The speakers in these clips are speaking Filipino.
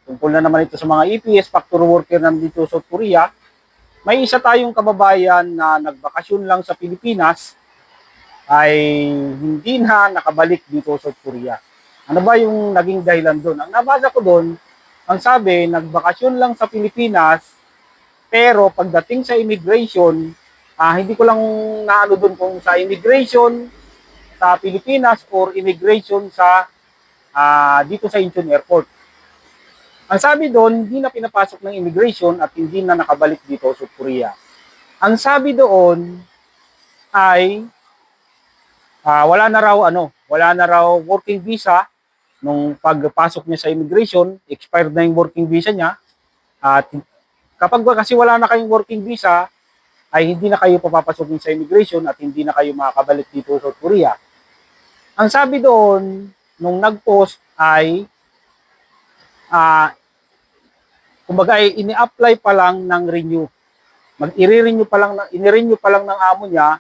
Tungkol na naman ito sa mga EPS, factory worker nandito sa South Korea. May isa tayong kababayan na nagbakasyon lang sa Pilipinas ay hindi na nakabalik dito sa South Korea. Ano ba yung naging dahilan doon? Ang nabasa ko doon, ang sabi, nagbakasyon lang sa Pilipinas, pero pagdating sa immigration, hindi ko lang naano doon kung sa immigration sa Pilipinas or immigration sa dito sa Incheon Airport. Ang sabi doon, hindi na pinapasok ng immigration at hindi na nakabalik dito sa South Korea. Ang sabi doon ay wala na raw working visa nung pagpasok niya sa immigration, expired na yung working visa niya. At kapag kasi wala na kayong working visa, ay hindi na kayo papapasukin sa immigration at hindi na kayo makakabalik dito sa South Korea. Ang sabi doon, nung nag-post ay, kumbaga ay ini-apply pa lang ng renew. I-renew pa lang ng amo niya.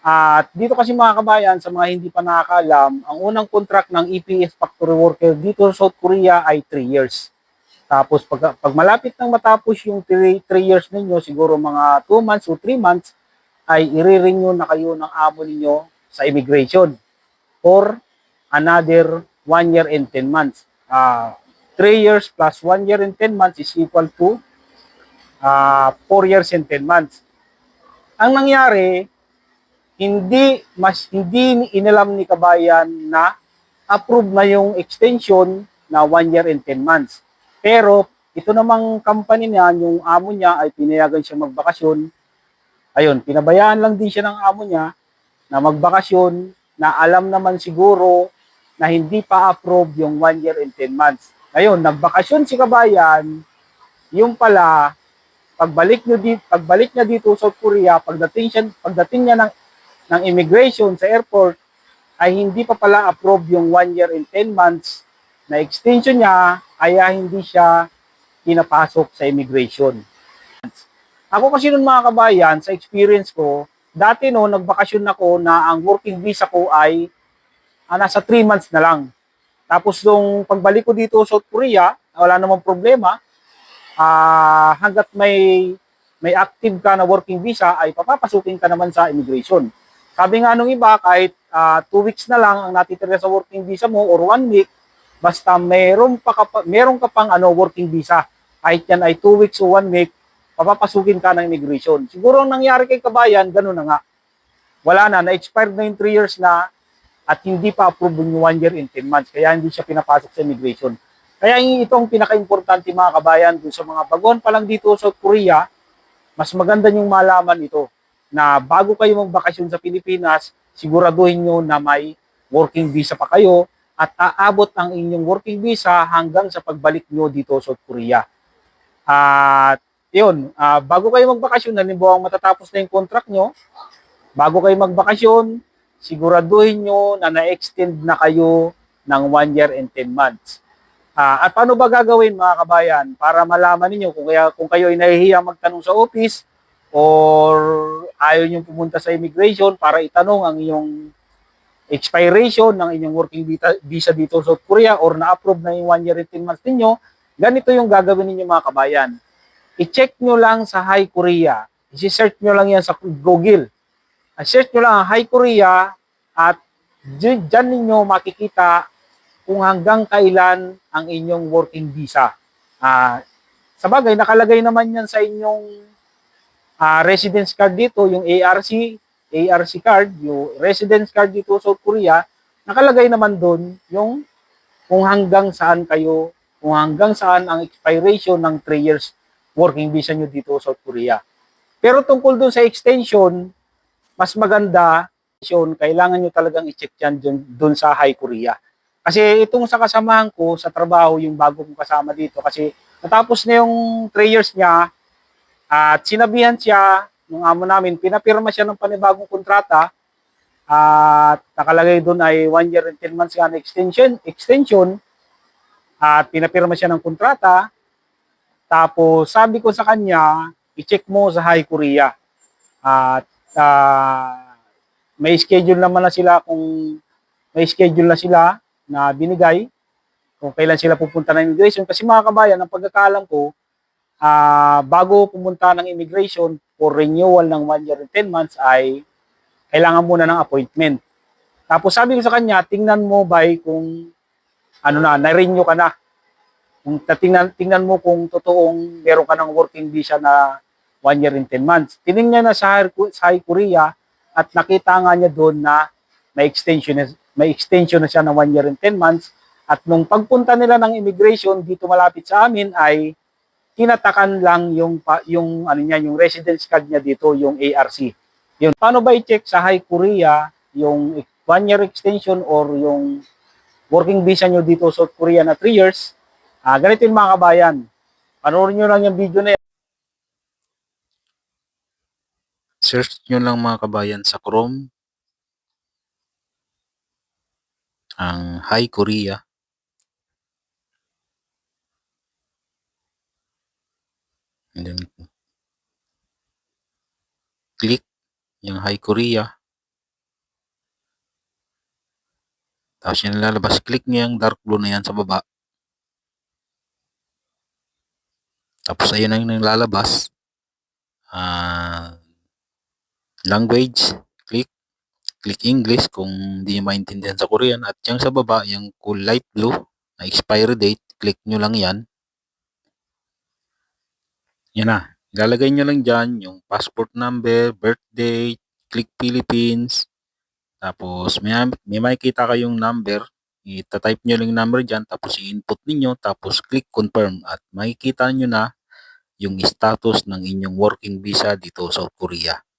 At dito kasi mga kabayan, sa mga hindi pa nakakalam, ang unang contract ng EPS factory worker dito sa South Korea ay 3 years. Tapos pag malapit nang matapos yung 3 years ninyo, siguro mga 2 months o 3 months, ay i-renew na kayo ng amo ninyo sa immigration for another 1 year and 10 months. 3 years plus 1 year and 10 months is equal to 4 years and 10 months. Ang nangyari, hindi inalam ni kabayan na approve na yung extension na 1 year and 10 months. Pero ito namang company niya, yung amo niya ay pinayagan siya magbakasyon. Ayun, pinabayaan lang din siya ng amo niya na magbakasyon na alam naman siguro na hindi pa approve yung 1 year and 10 months. Ayun, nagbakasyon si kabayan, yung pala, pagbalik niya dito sa South Korea, pagdating niya ng immigration sa airport, ay hindi pa pala approve yung 1 year and 10 months na extension niya, kaya hindi siya pinapasok sa immigration. Ako kasi nun mga kabayan, sa experience ko, dati no, nagbakasyon ako na ang working visa ko ay nasa 3 months na lang. Tapos nung pagbalik ko dito sa South Korea, wala namang problema, hanggat may active ka na working visa, ay papapasukin ka naman sa immigration. Sabi nga nung iba, kahit 2 weeks na lang ang natitira sa working visa mo or 1 week, basta meron ka pang working visa. Kahit yan ay 2 weeks o 1 week, papapasukin ka ng immigration. Siguro ang nangyari kay kabayan, gano'n na nga. Wala na-expired na yung 3 years na at hindi pa approve yung 1 year and 10 months. Kaya hindi siya pinapasok sa immigration. Kaya itong pinaka-importante mga kabayan dun sa mga baguhan pa lang dito sa South Korea, mas maganda yung malaman ito na bago kayo magbakasyon sa Pilipinas, siguraduhin nyo na may working visa pa kayo at aabot ang inyong working visa hanggang sa pagbalik nyo dito sa South Korea. At yun, bago kayo magbakasyon, halimbawa matatapos na yung contract nyo, bago kayo magbakasyon, siguraduhin nyo na na-extend na kayo ng 1 year and 10 months. At paano ba gagawin mga kabayan para malaman niyo kung kayo ay nahihiya magtanong sa office or ayaw niyo pumunta sa immigration para itanong ang iyong expiration ng inyong working visa dito sa South Korea or na-approve na yung 1 year and 10 months ninyo, ganito yung gagawin ninyo mga kabayan. I-check nyo lang sa Hi Korea. I-search nyo lang yan sa Google. Search nyo lang ang Hi Korea at dyan ninyo makikita kung hanggang kailan ang inyong working visa. Sa bagay, nakalagay naman yan sa inyong residence card dito, yung ARC card, yung residence card dito sa South Korea, nakalagay naman doon yung kung hanggang saan ang expiration ng 3 years working visa nyo dito sa South Korea. Pero tungkol doon sa extension, mas maganda, kailangan nyo talagang i-check yan doon sa Hi Korea. Kasi itong sa kasamahan ko sa trabaho, yung bago kong kasama dito, kasi natapos na yung 3 years niya at sinabihan siya nung amo namin, pinapirma siya ng panibagong kontrata at nakalagay doon ay 1 year and 10 months nga na extension at pinapirma siya ng kontrata. Tapos sabi ko sa kanya, i-check mo sa Hi Korea. At may schedule na sila na binigay kung kailan sila pupunta ng immigration. Kasi mga kabayan, ang pagkakaalam ko, bago pumunta ng immigration for renewal ng 1 year and 10 months ay kailangan muna ng appointment. Tapos sabi ko sa kanya, tingnan mo ba kung na-renew ka na. Kung tingnan mo kung totoong meron ka ng working visa na 1 year and 10 months. Tinignan na sa High Korea at nakita nga niya doon na may extension na siya ng 1 year and 10 months. At nung pagpunta nila ng immigration dito malapit sa amin ay tinatakan lang yung residence card niya dito, yung ARC. Yun. Paano ba i-check sa High Korea yung 1 year extension or yung working visa nyo dito sa South Korea na 3 years? Ganito yung mga kabayan. Panoorin nyo lang yung video na yan. Search nyo lang mga kabayan sa Chrome ang High Korea. And then click yung High Korea. Tapos yan lalabas. Click nyo yung dark blue na yan sa baba. Tapos ayun na yung lalabas. Language. Click English kung hindi nyo maintindihan sa Korean. At yung sa baba, yung light blue na expiry date, click nyo lang yan. Yan na. Ilalagay nyo lang dyan yung passport number, birth date, click Philippines. Tapos may makikita kayong number. Ita-type nyo lang yung number dyan. Tapos i-input ninyo. Tapos click confirm. At makikita nyo na yung status ng inyong working visa dito sa South Korea.